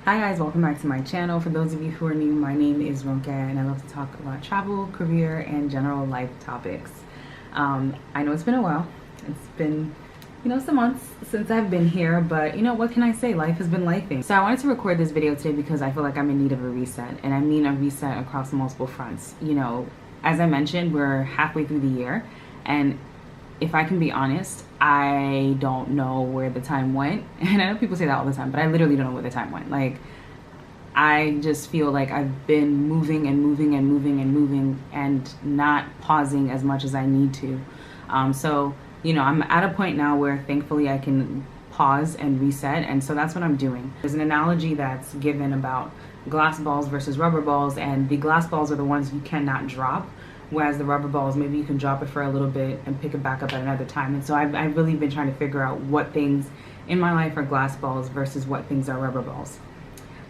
Hi guys, welcome back to my channel. For those of you who are new, my name is Ronke and I love to talk about travel, career, and general life topics. I know it's been a while. It's been, some months since I've been here, but what can I say? Life has been lifing. So I wanted to record this video today because I feel like I'm in need of a reset, and I mean a reset across multiple fronts. As I mentioned, we're halfway through the year, and if I can be honest, I don't know where the time went. And I know people say that all the time, but I literally don't know where the time went. I just feel like I've been moving and moving and moving and moving and not pausing as much as I need to. I'm at a point now where thankfully I can pause and reset. And so that's what I'm doing. There's an analogy that's given about glass balls versus rubber balls, and the glass balls are the ones you cannot drop. Whereas the rubber balls, maybe you can drop it for a little bit and pick it back up at another time. And so I've really been trying to figure out what things in my life are glass balls versus what things are rubber balls.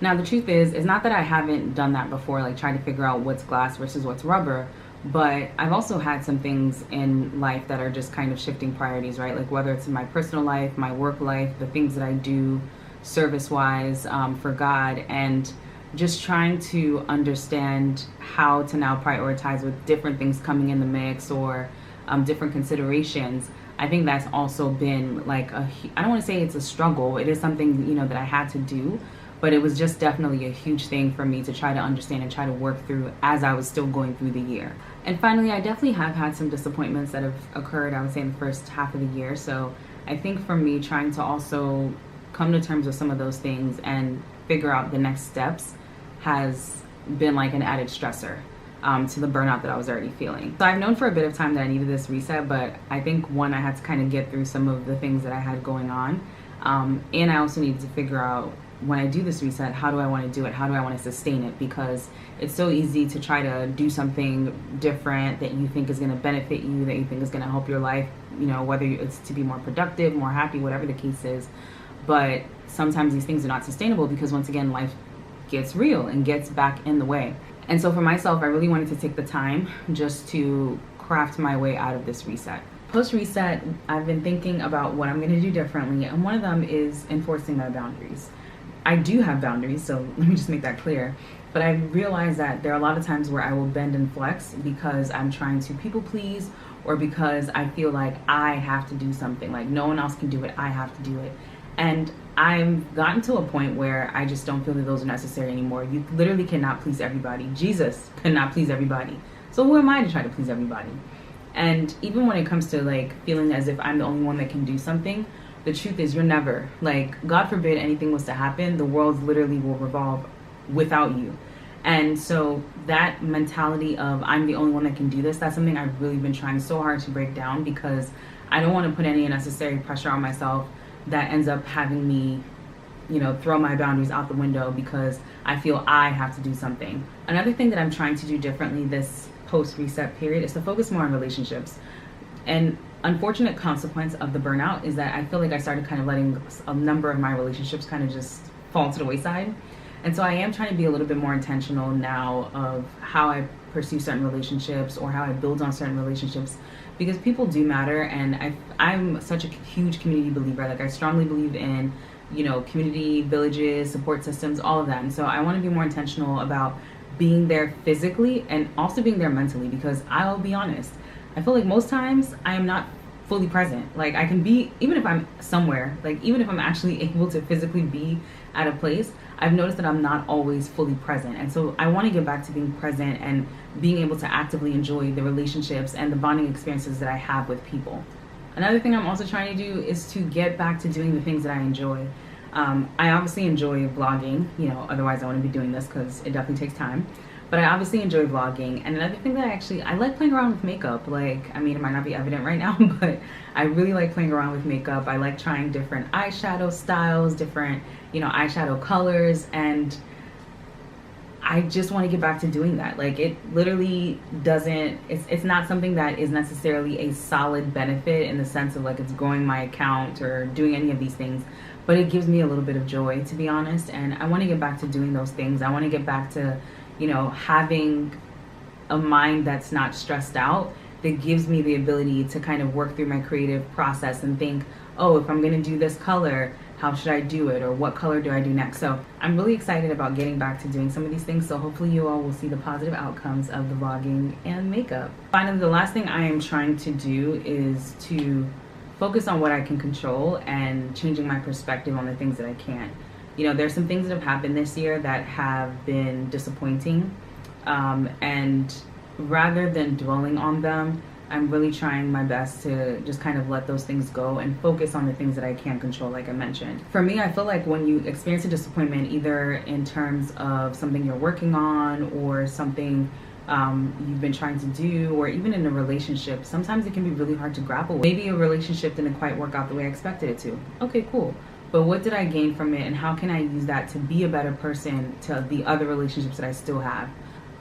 Now, the truth is, it's not that I haven't done that before, like trying to figure out what's glass versus what's rubber, but I've also had some things in life that are just kind of shifting priorities, right? Like whether it's in my personal life, my work life, the things that I do service-wise for God, and just trying to understand how to now prioritize with different things coming in the mix or different considerations. I think that's also been like I don't want to say it's a struggle. It is something, that I had to do, but it was just definitely a huge thing for me to try to understand and try to work through as I was still going through the year. And finally, I definitely have had some disappointments that have occurred, I would say, in the first half of the year. So I think for me, trying to also come to terms with some of those things and figure out the next steps has been like an added stressor to the burnout that I was already feeling. So I've known for a bit of time that I needed this reset, but I think one, I had to kind of get through some of the things that I had going on. And I also needed to figure out, when I do this reset, how do I want to do it? How do I want to sustain it? Because it's so easy to try to do something different that you think is going to benefit you, that you think is going to help your life, whether it's to be more productive, more happy, whatever the case is. But sometimes these things are not sustainable because, once again, life gets real and gets back in the way. And so for myself, I really wanted to take the time just to craft my way out of this reset. Post-reset, I've been thinking about what I'm going to do differently, and one of them is enforcing my boundaries. I do have boundaries, so let me just make that clear. But I realize that there are a lot of times where I will bend and flex because I'm trying to people please, or because I feel like I have to do something, like no one else can do it, I have to do it. And I've gotten to a point where I just don't feel that those are necessary anymore. You literally cannot please everybody. Jesus could not please everybody. So who am I to try to please everybody? And even when it comes to like feeling as if I'm the only one that can do something, the truth is you're never. Like, God forbid anything was to happen, the world literally will revolve without you. And so that mentality of I'm the only one that can do this, that's something I've really been trying so hard to break down, because I don't want to put any unnecessary pressure on myself that ends up having me, throw my boundaries out the window because I feel I have to do something. Another thing that I'm trying to do differently this post-reset period is to focus more on relationships. And unfortunate consequence of the burnout is that I feel like I started kind of letting a number of my relationships kind of just fall to the wayside. And so I am trying to be a little bit more intentional now of how I pursue certain relationships or how I build on certain relationships, because people do matter. And I'm such a huge community believer. Like, I strongly believe in, community, villages, support systems, all of that. And so I want to be more intentional about being there physically and also being there mentally, because I'll be honest, I feel like most times I am not fully present. Like, I can be, even if I'm somewhere, like even if I'm actually able to physically be at a place, I've noticed that I'm not always fully present. And so I want to get back to being present and being able to actively enjoy the relationships and the bonding experiences that I have with people. Another thing I'm also trying to do is to get back to doing the things that I enjoy. I obviously enjoy vlogging, otherwise I wouldn't be doing this because it definitely takes time. But I obviously enjoy vlogging. And another thing that I like playing around with makeup. Like, I mean, it might not be evident right now, but I really like playing around with makeup. I like trying different eyeshadow styles, different, eyeshadow colors. And I just want to get back to doing that. Like, it literally doesn't, it's not something that is necessarily a solid benefit in the sense of like it's growing my account or doing any of these things. But it gives me a little bit of joy, to be honest. And I want to get back to doing those things. I want to get back to having a mind that's not stressed out, that gives me the ability to kind of work through my creative process and think, oh, if I'm going to do this color, how should I do it, or what color do I do next. So I'm really excited about getting back to doing some of these things. So hopefully you all will see the positive outcomes of the vlogging and makeup. Finally, the last thing I am trying to do is to focus on what I can control and changing my perspective on the things that I can't. You know, there's some things that have happened this year that have been disappointing, and rather than dwelling on them, I'm really trying my best to just kind of let those things go and focus on the things that I can control, like I mentioned. For me, I feel like when you experience a disappointment, either in terms of something you're working on or something you've been trying to do, or even in a relationship, sometimes it can be really hard to grapple with. Maybe a relationship didn't quite work out the way I expected it to. Okay, cool. But what did I gain from it, and how can I use that to be a better person to the other relationships that I still have?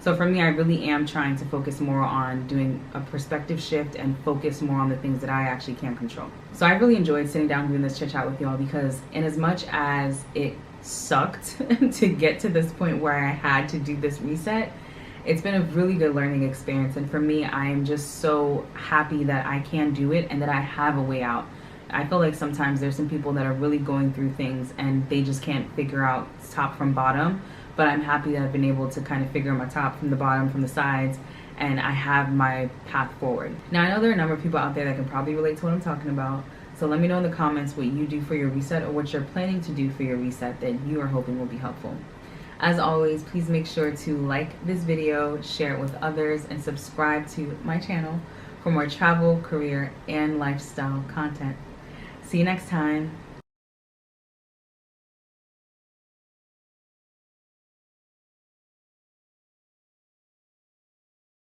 So for me, I really am trying to focus more on doing a perspective shift and focus more on the things that I actually can control. So I really enjoyed sitting down doing this chit chat with y'all, because in as much as it sucked to get to this point where I had to do this reset, it's been a really good learning experience. And for me, I am just so happy that I can do it and that I have a way out. I feel like sometimes there's some people that are really going through things and they just can't figure out top from bottom. But I'm happy that I've been able to kind of figure my top from the bottom, from the sides, and I have my path forward. Now, I know there are a number of people out there that can probably relate to what I'm talking about. So let me know in the comments what you do for your reset, or what you're planning to do for your reset that you are hoping will be helpful. As always, please make sure to like this video, share it with others, and subscribe to my channel for more travel, career, and lifestyle content. See you next time.